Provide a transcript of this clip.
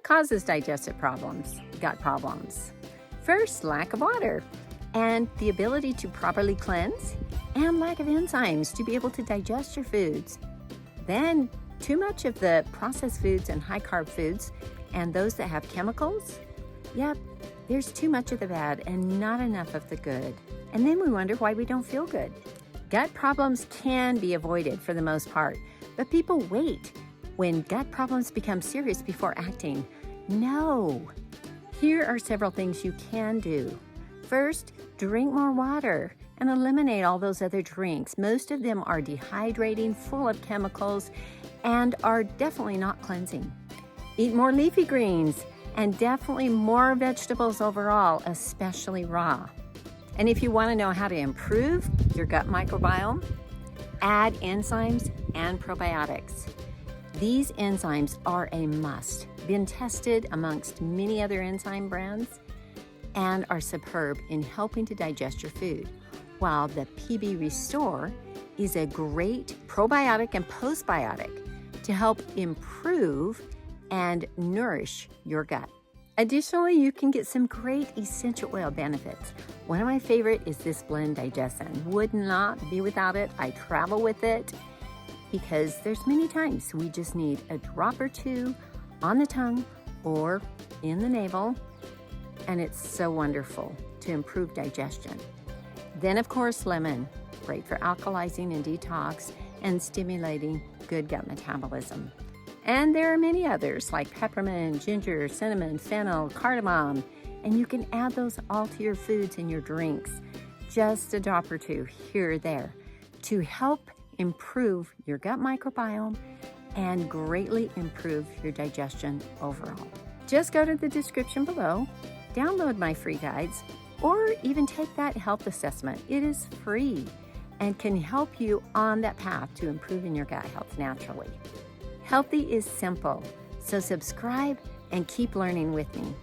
What causes digestive problems, gut problems? First, lack of water and the ability to properly cleanse, and lack of enzymes to be able to digest your foods. Then, too much of the processed foods and high-carb foods and those that have chemicals. Yep, there's too much of the bad and not enough of the good. And then we wonder why we don't feel good. Gut problems can be avoided for the most part, but people wait when gut problems become serious before acting. No. Here are several things you can do. First, drink more water and eliminate all those other drinks. Most of them are dehydrating, full of chemicals, and are definitely not cleansing. Eat more leafy greens and definitely more vegetables overall, especially raw. And if you want to know how to improve your gut microbiome, add enzymes and probiotics. These enzymes are a must, been tested amongst many other enzyme brands, and are superb in helping to digest your food, while the PB Restore is a great probiotic and postbiotic to help improve and nourish your gut. Additionally, you can get some great essential oil benefits. One of my favorite is this blend Digestive. Would not be without it. I travel with it because there's many times we just need a drop or two on the tongue or in the navel, and it's so wonderful to improve digestion. Then, of course, lemon, great for alkalizing and detox and stimulating good gut metabolism. And there are many others like peppermint, ginger, cinnamon, fennel, cardamom, and you can add those all to your foods and your drinks, just a drop or two here or there, to help improve your gut microbiome and greatly improve your digestion overall. Just go to the description below, download my free guides, or even take that health assessment. It is free and can help you on that path to improving your gut health naturally. Healthy is simple, so subscribe and keep learning with me.